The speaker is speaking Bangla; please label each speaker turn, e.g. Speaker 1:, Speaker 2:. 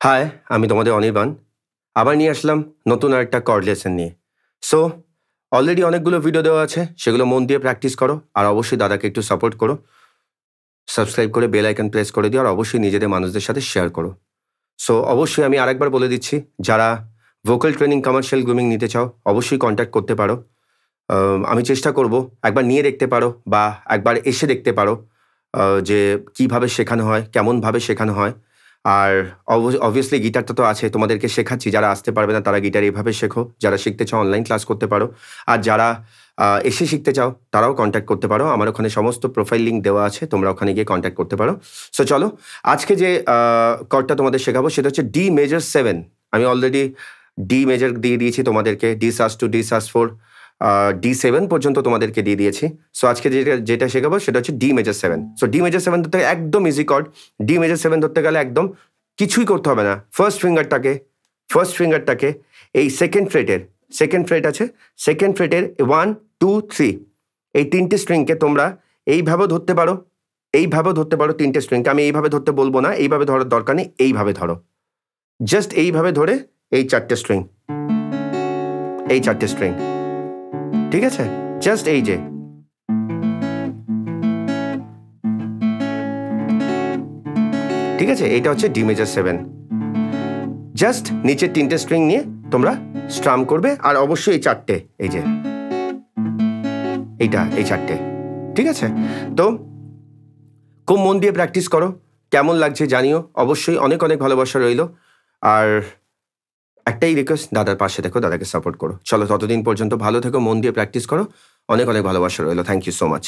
Speaker 1: হাই, আমি তোমাদের অনির্বাণ। আবার নিয়ে আসলাম নতুন আরেকটা কর্ড লেসন নিয়ে। সো অলরেডি অনেকগুলো ভিডিও দেওয়া আছে, সেগুলো মন দিয়ে প্র্যাকটিস করো। আর অবশ্যই দাদাকে একটু সাপোর্ট করো, সাবস্ক্রাইব করে বেল আইকন প্রেস করে দিও, আর অবশ্যই নিজেদের মানুষদের সাথে শেয়ার করো। সো অবশ্যই আমি আরেকবার বলে দিচ্ছি, যারা ভোকাল ট্রেনিং কমার্শিয়াল গ্রুমিং নিতে চাও অবশ্যই কন্ট্যাক্ট করতে পারো। আমি চেষ্টা করব একবার নিয়ে দেখতে পারো বা একবার এসে দেখতে পারো যে কিভাবে শেখানো হয়, কেমনভাবে শেখানো হয়। আর অবভিয়াসলি গিটারটা তো আছে, তোমাদেরকে শেখাচ্ছি। যারা আসতে পারবে না তারা গিটার এভাবে শেখো, যারা শিখতে চাও অনলাইন ক্লাস করতে পারো। আর যারা এসে শিখতে চাও তারাও কন্ট্যাক্ট করতে পারো, আমার ওখানে সমস্ত প্রোফাইল লিঙ্ক দেওয়া আছে, তোমরা ওখানে গিয়ে কন্ট্যাক্ট করতে পারো। সো চলো, আজকে যে কর্ডটা তোমাদের শেখাবো সেটা হচ্ছে ডি মেজর 7। আমি অলরেডি ডি মেজর দিয়ে দিয়েছি তোমাদেরকে, ডি সাস2, ডি সাস4, D7 পর্যন্ত তোমাদেরকে দিয়ে দিয়েছি। সো আজকে যেটা শেখাবো সেটা হচ্ছে D major 7। So D major 7 ধরতে একদম ইজি কর্ড। ডি মেজর 7 ধরতে গেলে একদম কিছুই করতে হবে না। ফার্স্ট ফিঙ্গারটাকে এই সেকেন্ড ফ্রেট আছে, সেকেন্ড ফ্রেটের 1, 2, 3 এই তিনটে স্ট্রিংকে তোমরা এইভাবে ধরতে পারো, তিনটে স্ট্রিংকে। আমি এইভাবে ধরতে বলবো না, এইভাবে ধরার দরকার নেই, এইভাবে ধরো। জাস্ট এইভাবে ধরে এই চারটে স্ট্রিং, ঠিক আছে? জাস্ট এই যে ঠিক আছে, এইটা হচ্ছে ডি মেজর 7। জাস্ট নিচের তিনটে স্ট্রিং নিয়ে তোমরা স্ট্রাম করবে, আর অবশ্যই এই চারটে, এই যে এই চারটে, ঠিক আছে? তো খুব মন দিয়ে প্র্যাকটিস করো, কেমন লাগছে জানিও। অবশ্যই অনেক অনেক ভালোবাসা রইল। আর একটাই রিকোয়েস্ট, দাদার পাশে দেখো, দাদাকে সাপোর্ট করো। চলো, ততদিন পর্যন্ত ভালো থেকো, মন দিয়ে প্র্যাকটিস করো। অনেক অনেক ভালোবাসা রইল। Thank you so much.